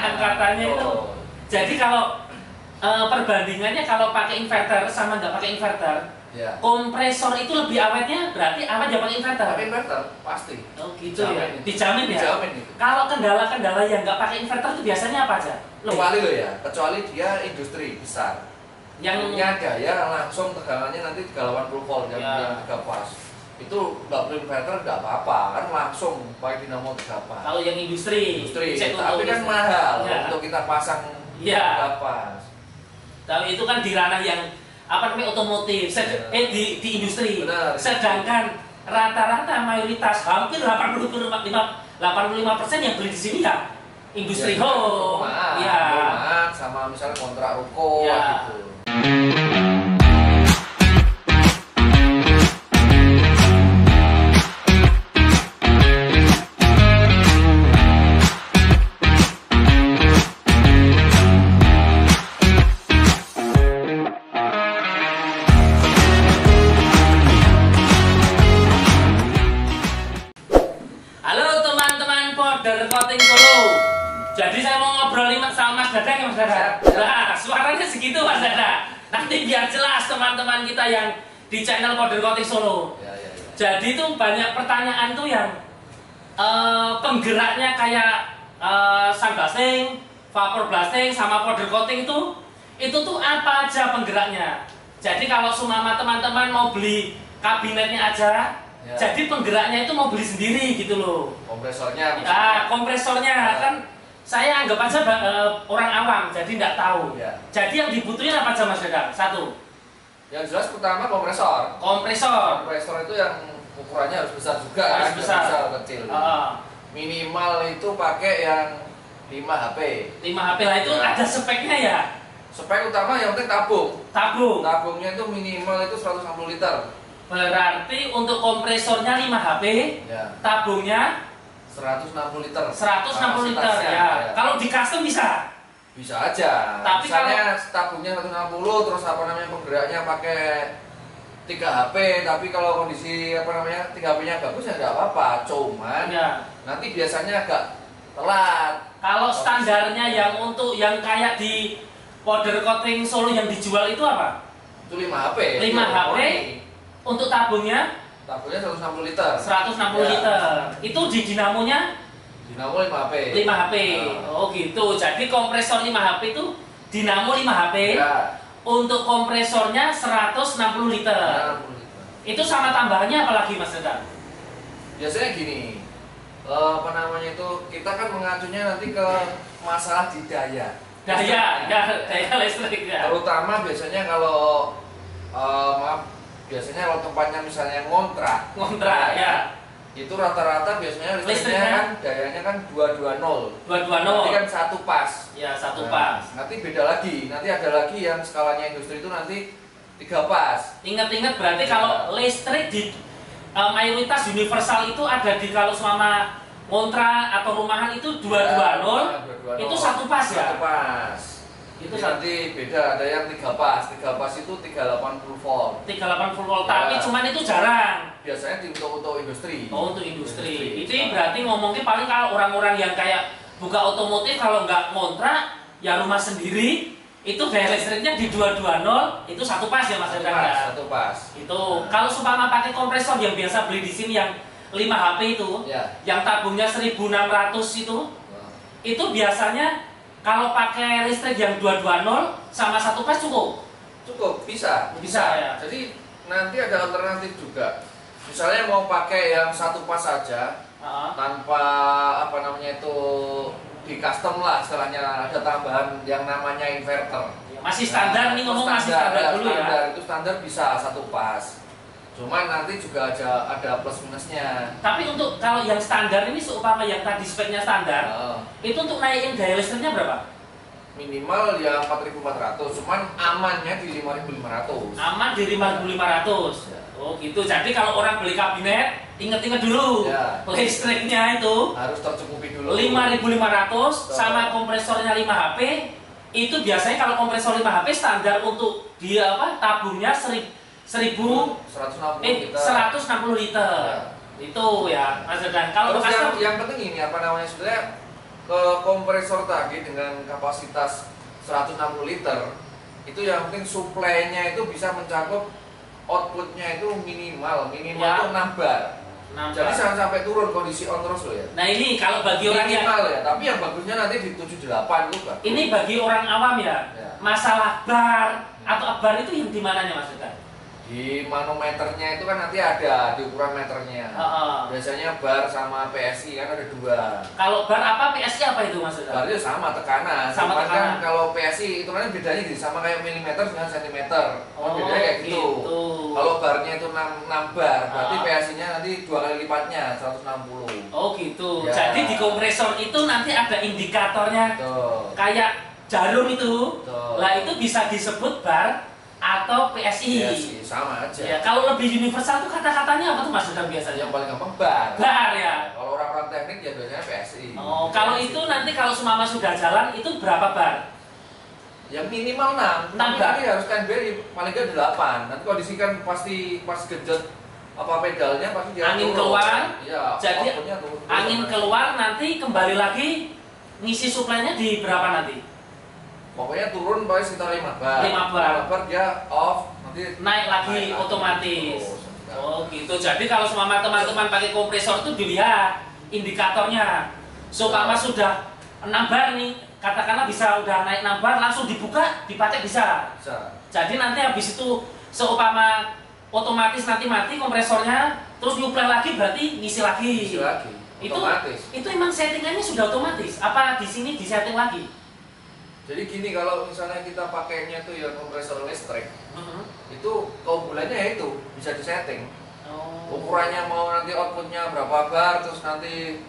angkatannya itu. Jadi kalau perbandingannya kalau pakai inverter sama nggak pakai inverter, ya. Kompresor itu lebih awetnya berarti awet ya pakai inverter. Pakai inverter pasti. Oh gitu Dijamin ya. itu. Dijamin ya. Dijamin itu. Kalau kendala-kendala yang nggak pakai inverter itu biasanya apa aja? Kecuali lo ya, kecuali dia industri besar. Yang punya daya langsung tegangannya nanti 380 volt yang 3 pas. Itu nggak perlu inverter nggak apa-apa, kan langsung pakai dinamo 3 pas. Kalau yang industri tapi kan mahal untuk kita pasang 3 pas. Tapi itu kan di ranah yang apa namanya otomotif, di industri. Benar. Sedangkan rata-rata mayoritas hampir 85% yang beli di sini ya industri home. Rumah sama misalnya kontrak ruko gitu. Jadi saya mau ngobrol sama Mas Dadang ya Mas Dadang. Nah, suaranya segitu Mas Dadang. Nanti biar jelas teman-teman kita yang di channel Powder Coating Solo. Jadi itu banyak pertanyaan tuh yang penggeraknya kayak sun blasting, vapor blasting, sama powder coating itu tuh apa aja penggeraknya. Jadi kalau sumama teman-teman mau beli kabinetnya aja, jadi penggeraknya itu mau beli sendiri gitu loh. Kompresornya. Kompresornya kan. Saya anggap aja orang awam, jadi tidak tahu. Jadi yang dibutuhin apa aja Mas Dadang? Satu. Yang jelas pertama kompresor. Kompresor itu yang ukurannya harus besar juga, harus besar kecil. Minimal itu pakai yang 5 HP. 5 HP lah itu ada speknya ya. Spek utama yang penting tabung. Tabungnya itu minimal itu 160 liter. Berarti untuk kompresornya 5 HP, tabungnya 160 liter. 160 liter ya. Kalau di custom bisa? Bisa aja. Tapi misalnya tabungnya 160 terus penggeraknya pakai 3 HP, tapi kalau kondisi 3 HP-nya bagus ya nggak apa-apa. Cuman nanti biasanya agak telat. Kalau standarnya yang untuk yang kayak di Powder Coating Solo yang dijual itu apa? Itu 5 HP. 5 HP. Untuk tabungnya 160 liter. 160 liter. Itu di dinamonya? Dinamo 5 HP. 5 HP. Oh gitu. Jadi kompresor 5 HP itu dinamo 5 HP. Untuk kompresornya 160 liter. Itu sama tambahannya apalagi Mas Dadang? Biasanya gini. Kita kan mengacunya nanti ke masalah di daya. Daya listrik ya. Terutama biasanya kalau biasanya kalau tempatnya misalnya ngontrak ya. Itu rata-rata biasanya listriknya kan dayanya kan 220. Nanti kan 1 pas. Ya, 1 pas. Nanti beda lagi. Nanti ada lagi yang skalanya industri itu nanti 3 pas. Ingat-ingat berarti kalau listrik di mayoritas universal itu ada di kalau selama ngontrak atau rumahan itu 220. Itu 1 pas ya? 1 pas. Itu nanti beda, ada yang 3 pas. 3 pas itu 380 volt. 380 volt, tapi cuman itu jarang. Biasanya untuk industri. Untuk industri. Itu berarti ngomongnya paling kalau orang-orang yang kayak buka otomotif kalau nggak ngontrak, ya rumah sendiri, itu daya listriknya di 220, itu 1 pas ya Mas Dadang ya? 1 pas. Itu kalau seumpama pakai kompresor yang biasa beli di sini yang 5 HP itu, yang tabungnya 1600 itu biasanya kalau pakai listrik yang 220 sama 1 pas cukup? Cukup, bisa ya. Jadi nanti ada alternatif juga. Misalnya mau pakai yang 1 pas saja, tanpa di custom lah istilahnya, ada tambahan yang namanya inverter. Masih standar nih ngomong masih standar dulu ya. Itu standar bisa 1 pas. Cuman nanti juga ada plus minusnya. Tapi untuk kalau yang standar ini seumpama yang tadi speknya standar, itu untuk naikin daya listriknya berapa? Minimal ya 4.400, cuman amannya di 5.500. Aman di 5.500. Oh gitu. Jadi kalau orang beli kabinet, inget-inget dulu listriknya itu harus tercukupi dulu. 5.500 sama kompresornya 5 HP. Itu biasanya kalau kompresor 5 HP standar untuk dia tabungnya 160 liter. Itu ya Mas Dadang. Kalau terus yang penting ini sebenarnya ke kompresor tadi dengan kapasitas 160 liter, itu yang penting suplainya itu bisa mencakup outputnya itu minimal ya. Itu 6 bar. Jadi jangan sampai turun kondisi on terus loh ya. Nah ini kalau bagi orang yang minimal ya, tapi yang bagusnya nanti di 78 itu bagus. Ini bagi orang awam ya. Masalah bar atau bar itu yang di mananya maksudnya? Di manometernya itu kan nanti ada di ukuran meternya. Biasanya bar sama PSI kan ada 2. Kalau bar apa PSI apa itu maksudnya? Bar itu sama tekanan. Sama tekanan. Kan kalau PSI itu kan bedanya gitu, sama kayak milimeter dengan sentimeter. Bedanya kayak gitu. Kalau barnya itu 6 bar, berarti PSI-nya nanti 2 kali lipatnya 160. Oh gitu. Ya. Jadi di kompresor itu nanti ada indikatornya. Betul. Kayak jarum itu. Betul. Lah itu bisa disebut bar atau PSI. PSI sama aja. Ya, kalau lebih universal tuh kata-katanya apa tuh Mas Dedam biasanya? Yang paling gampang bar. Bar ya. Kalau orang-orang teknik ya biasanya PSI. Oh, kalau itu nanti kalau sumama sudah jalan itu berapa bar? Yang minimal 6. Nanti harus standby paling ke 8. Nanti kondisi kan pasti pas genjot apa pedalnya pasti dia angin turun. Keluar. Ya, jadi angin keluar nanti kembali lagi ngisi suplainya di berapa nanti? Pokoknya turun paling sekitar 5 bar. 5 bar. 5 bar dia off, nanti naik lagi otomatis. Oh gitu. Jadi kalau semua teman-teman pakai kompresor itu dilihat indikatornya. Seumpama sudah 6 bar nih, katakanlah bisa udah naik 6 bar, langsung dibuka, dipakai bisa. Jadi nanti habis itu seumpama otomatis nanti mati kompresornya, terus nyuplai lagi berarti ngisi lagi. Ngisi lagi. Otomatis. Itu emang settingannya sudah otomatis. Apa di sini disetting lagi? Jadi gini, kalau misalnya kita pakainya tuh ya kompresor listrik, itu keunggulannya ya itu bisa disetting. Ukurannya mau nanti outputnya berapa bar, terus nanti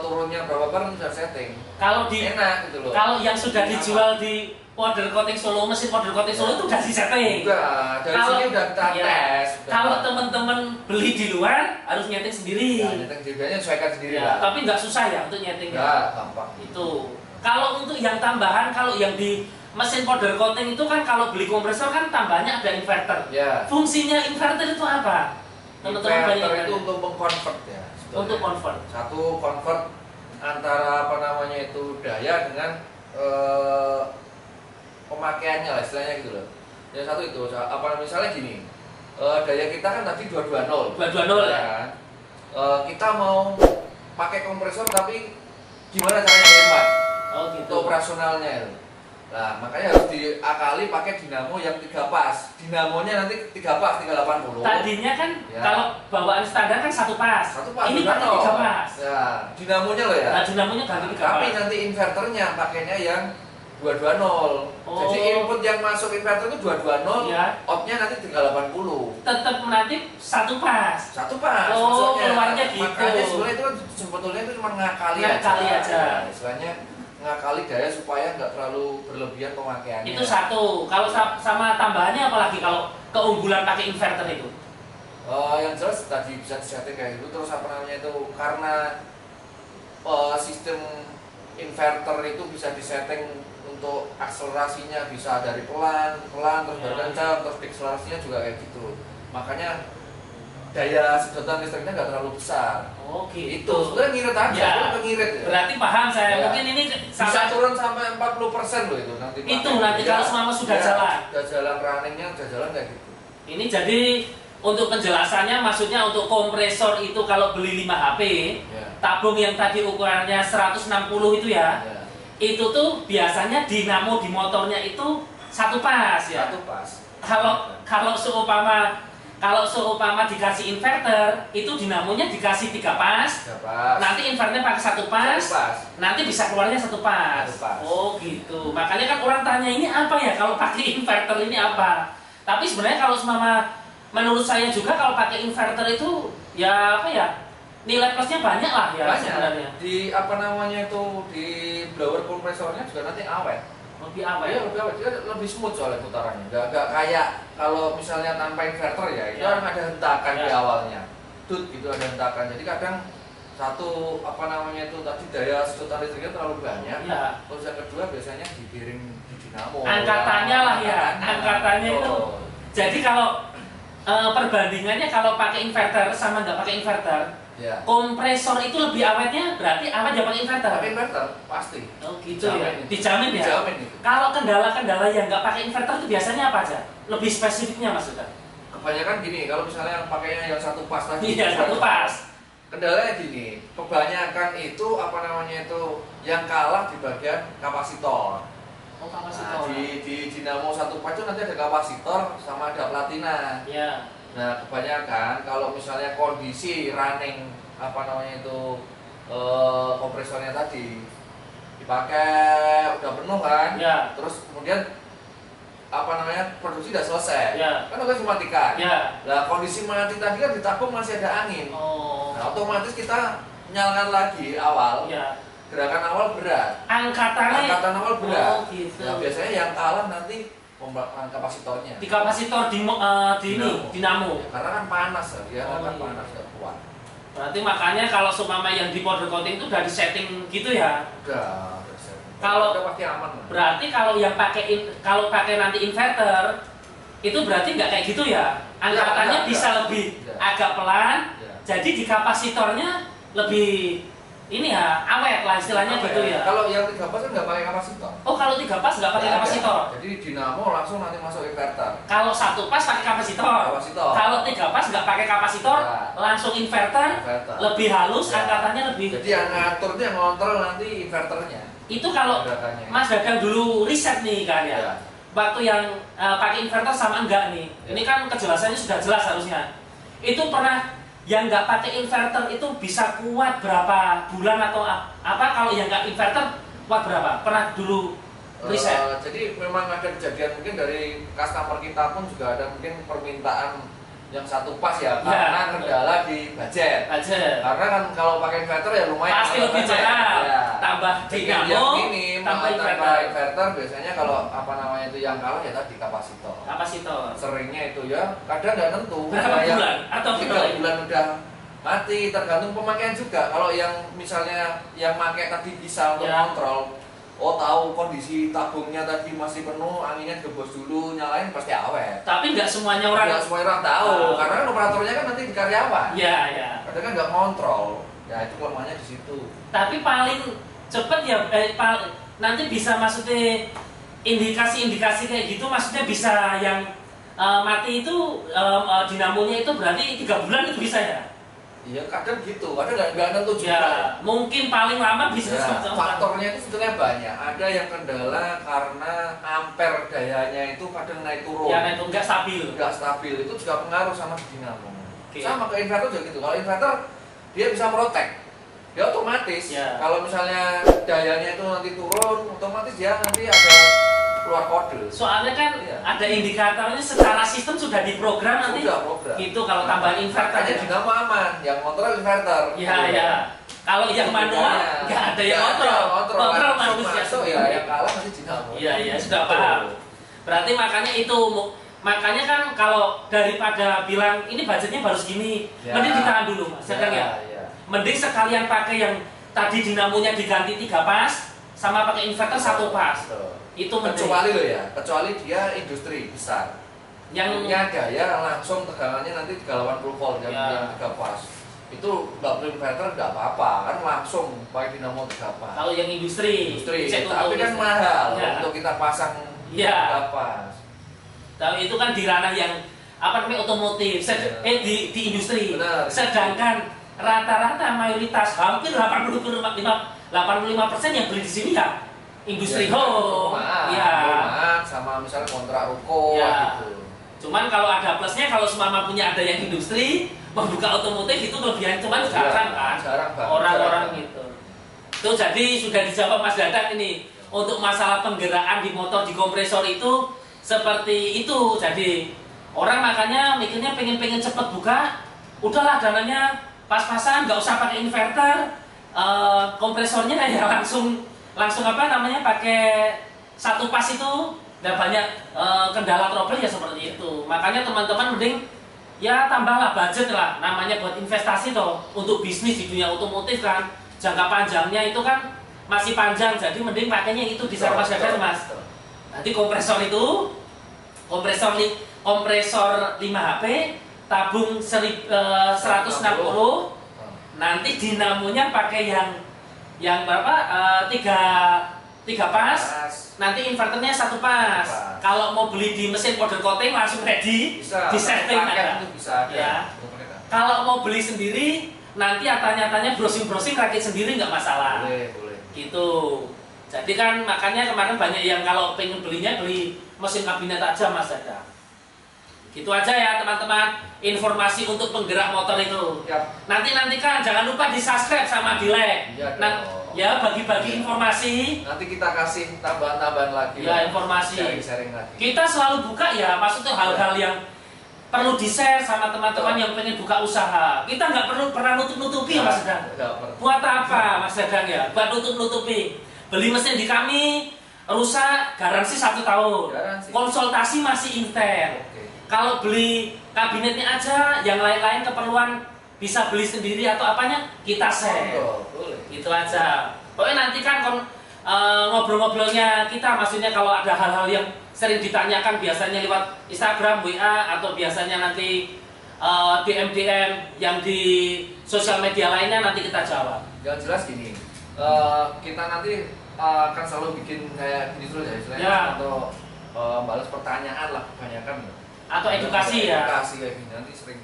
turunnya berapa bar bisa setting. Kalau enak gitu loh. Kalau yang sudah dijual di powder coating Solo, mesin powder coating Solo itu udah disetting. Enggak, dari sini udah kita tes. Kalau teman-teman beli di luar harus nyeting sendiri. Ya, nyeting sendiri, sesuaikan sendiri lah. Tapi nggak susah ya untuk nyeting. Nggak, gampang. Itu. Kalau untuk yang tambahan, kalau yang di mesin powder coating itu kan kalau beli kompresor kan tambahnya ada inverter. Ya. Fungsinya inverter itu apa? Teman-teman inverter itu untuk mengkonvert ya. Sebetulnya. Untuk convert. Satu convert antara apa namanya itu daya dengan pemakaiannya lah istilahnya gitu loh. Yang satu itu apa misalnya gini, daya kita kan tadi 220. 220 ya kan. Kita mau pakai kompresor tapi gimana caranya hemat? Oh gitu. Untuk operasionalnya itu. Nah, makanya harus diakali pakai dinamo yang 3 pas. Dinamonya nanti 3 pas, 380. Tadinya kan ya. Kalau bawaan standar kan 1 pas. 1 pas. Ini pakai 3 pas. Ya, dinamonya loh ya. Nah, dinamonya ganti 3 pas. Tapi nanti inverternya pakainya yang 220. Jadi input yang masuk inverter itu 220, ya. Outnya nanti 380. Tetap nanti 1 pas. 1 pas. Oh, keluarnya gitu. Makanya sebenarnya itu sebetulnya itu cuma ngakali aja. Istilahnya ngakali daya supaya nggak terlalu berlebihan pemakaiannya. Itu satu. Kalau sama tambahannya apalagi kalau keunggulan pakai inverter itu? Yang jelas tadi bisa disetting kayak gitu. Terus apa namanya itu karena sistem inverter itu bisa disetting untuk akselerasinya bisa dari pelan terus berkencang terus akselerasinya juga kayak gitu. Makanya daya sedotan listriknya nggak terlalu besar. Oh gitu. Itu sebenarnya ngirit aja, ya. Ngirit ya. Berarti paham saya. Ya. Mungkin ini bisa turun sampai 40% loh itu nanti. Itu nanti kalau semua sudah jalan. Sudah jalan runningnya, udah jalan kayak gitu. Ini jadi untuk penjelasannya maksudnya untuk kompresor itu kalau beli 5 HP, ya. Tabung yang tadi ukurannya 160 itu ya. Itu tuh biasanya dinamo di motornya itu 1 pas ya. 1 pas. Kalau seumpama dikasih inverter, itu dinamonya dikasih 3 pas. Nanti inverternya pakai 1 pas. Nanti bisa keluarnya 1 pas. Oh gitu. Makanya kan orang tanya ini apa ya kalau pakai inverter ini apa? Tapi sebenarnya kalau menurut saya juga kalau pakai inverter itu ya apa ya? Nilai plusnya banyak lah ya sebenarnya. Di apa namanya itu di blower kompresornya juga nanti awet. Lebih awet. Iya, lebih awet. Dia lebih smooth soalnya putarannya. Enggak kayak kalau misalnya tanpa inverter ya, itu kan ada hentakan di awalnya. Gitu ada hentakan. Jadi kadang satu apa namanya itu tadi daya sedotan listriknya terlalu banyak. Ya. Terus yang kedua biasanya digiring di dinamo. Angkatannya lah ya. Angkatannya itu. Jadi kalau perbandingannya kalau pakai inverter sama nggak pakai inverter, Ya. Kompresor itu lebih awetnya berarti awet ya pakai inverter? Pakai inverter, pasti. Oh gitu ya? Itu. Dijamin ya? Dijamin itu. Kalau kendala-kendala yang nggak pakai inverter itu biasanya apa aja? Lebih spesifiknya maksudnya? Kebanyakan gini, kalau misalnya yang pakainya yang satu pas tadi. Iya, satu pas. Kendalanya gini, kebanyakan itu apa namanya itu yang kalah di bagian kapasitor. Oh, kapasitor. Nah, di dinamo satu pas itu nanti ada kapasitor sama ada platina. Iya. Nah, kebanyakan kalau misalnya kondisi running apa namanya itu kompresornya tadi dipakai udah penuh kan, ya. Terus kemudian apa namanya produksi udah selesai, ya. Kan udah dimatikan. Ya. Nah, kondisi mati tadi kan ditabung masih ada angin. Oh. Nah, otomatis kita nyalakan lagi awal. Ya. Gerakan awal berat. Angkatan awal berat. Oh, gitu. Nah, biasanya yang kalah nanti kapasitornya. Di kapasitor di dinamo. Ya, karena kan panas ya, dia kan iya. panas dan kuat. Berarti makanya kalau seumpama yang di powder coating itu udah di setting gitu ya? Udah kalau pasti aman. Berarti kalau yang pakai nanti inverter itu berarti nggak kayak gitu ya? Angkatannya bisa lebih agak pelan. Jadi di kapasitornya lebih ini ya, awet lah istilahnya gitu ya. Kalau yang 3 pas kan nggak pakai kapasitor. Oh, kalau 3 pas nggak pakai kapasitor. Jadi dinamo langsung nanti masuk inverter. Kalau 1 pas pakai kapasitor. Kalau 3 pas nggak pakai kapasitor, langsung inverter. Lebih halus, angkatannya lebih. Jadi yang ngatur itu yang ngontrol nanti inverternya. Itu kalau Mas Dadang dulu riset nih kan ya. Waktu yang pakai inverter sama enggak nih. Ini kan kejelasannya sudah jelas harusnya. Itu pernah yang nggak pakai inverter itu bisa kuat berapa bulan atau apa? Kalau yang nggak inverter kuat berapa? Pernah dulu riset? Jadi memang ada kejadian mungkin dari customer kita pun juga ada mungkin permintaan yang 1 pas ya, karena kendala di budget. Karena kan kalau pakai inverter ya lumayan. Pasti lebih mahal. Ya. Tambah dinamo, tambah inverter biasanya kalau apa namanya itu yang kalah ya tadi kapasitor. Seringnya itu ya kadang nggak nentu. Berapa bulan atau 3 bulan udah mati, tergantung pemakaian juga. Kalau yang misalnya yang pakai tadi bisa untuk kontrol. Oh, tahu kondisi tabungnya tadi masih penuh, anginnya gebos dulu, nyalain pasti awet. Tapi nggak semuanya orang. Nggak semua orang tahu, karena kan operatornya kan nanti di karyawan. Iya, iya. Kadang kan nggak kontrol, ya itu kelemahannya di situ. Tapi paling cepet ya, nanti bisa maksudnya indikasi-indikasi kayak gitu, maksudnya bisa yang mati itu dinamonya itu berarti 3 bulan itu bisa ya? Iya, kadang gitu, kadang nggak nentu juga. Ya, mungkin paling lama bisa faktornya itu sebetulnya banyak. Ada yang kendala karena ampere dayanya itu kadang naik turun. Ya, itu nggak stabil. Nggak stabil, itu juga pengaruh sama dinamo. Sama ke inverter juga gitu. Kalau inverter dia bisa merotek, dia otomatis. Kalau misalnya dayanya itu nanti turun, otomatis dia nanti ada keluar kode. Soalnya kan ada indikatornya secara sistem sudah diprogram nanti. Sudah program. Itu kalau tambahan inverter. Makanya dinamo aman, yang kontrol inverter. Iya, iya. Kalau yang manual nggak ada yang kontrol. Kontrol manusia. Ya, yang kalah masih dinamo. Iya, iya, sudah paham. Berarti makanya itu, makanya kan kalau daripada bilang ini budgetnya baru segini, mending ditahan dulu, Mas. Ya. Mending sekalian pakai yang tadi dinamonya diganti 3 pas sama pakai inverter 1 pas. Itu kecuali kecuali dia industri besar yang punya daya langsung tegangannya nanti 380 volt yang 3 pas itu nggak perlu inverter nggak apa-apa kan langsung pakai dinamo 3 pas. Kalau yang industri tapi kan mahal untuk kita pasang 3 pas. Tapi itu kan di ranah yang apa namanya otomotif di industri. Benar. Sedangkan rata-rata mayoritas hampir 85% yang beli di sini ya industri home, rumahan, sama misalnya kontrak ruko gitu. Cuman kalau ada plusnya, kalau semama punya ada yang industri, membuka otomotif itu kelebihan, cuman jarang kan orang-orang gitu. Itu jadi sudah dijawab Mas Dadang ini untuk masalah penggerakkan di motor di kompresor itu seperti itu. Jadi orang makanya mikirnya pengen cepet buka, udahlah dananya pas-pasan, nggak usah pakai inverter, kompresornya ya langsung apa namanya pakai 1 pas itu, dan banyak kendala trouble ya seperti itu. Makanya teman-teman mending ya tambahlah budget lah, namanya buat investasi toh, untuk bisnis di dunia otomotif kan jangka panjangnya itu kan masih panjang, jadi mending pakainya itu di Mas Dadang, Mas. Nanti kompresor itu kompresor 5 HP tabung 160. nanti dinamonya pakai yang berapa? Tiga pas. Nanti inverternya 1 pas. Kalau mau beli di mesin powder coating langsung ready, di setting ada. Bisa. Ya. Kalau mau beli sendiri, nanti tanya-tanya browsing rakit sendiri nggak masalah. Boleh. Gitu. Jadi kan makanya kemarin banyak yang kalau pengen belinya beli mesin kabinet aja Mas Dadang. Gitu aja ya teman-teman, informasi untuk penggerak motor itu. Nantikan jangan lupa di subscribe sama di like. Ya bagi-bagi informasi. Nanti kita kasih tambahan-tambahan lagi. Ya informasi. Sharing lagi. Kita selalu buka ya, maksudnya hal-hal yang perlu di-share sama teman-teman yang pengen buka usaha. Kita nggak perlu pernah nutup-nutupi ya Mas Dadang. Buat apa Mas Dadang ya? Buat nutup-nutupi. Beli mesin di kami rusak garansi 1 tahun. Konsultasi masih intern. Kalau beli kabinetnya aja, yang lain-lain keperluan bisa beli sendiri atau apanya kita share. Gitu aja. Pokoknya nanti kan ngobrol-ngobrolnya kita, maksudnya kalau ada hal-hal yang sering ditanyakan biasanya lewat Instagram, WA atau biasanya nanti DM yang di sosial media lainnya nanti kita jawab. Yang jelas gini, kita nanti akan selalu bikin kayak gini terus ya istilahnya, atau balas pertanyaan lah kebanyakan. Atau edukasi ya. Edukasi kayak gini nanti sering.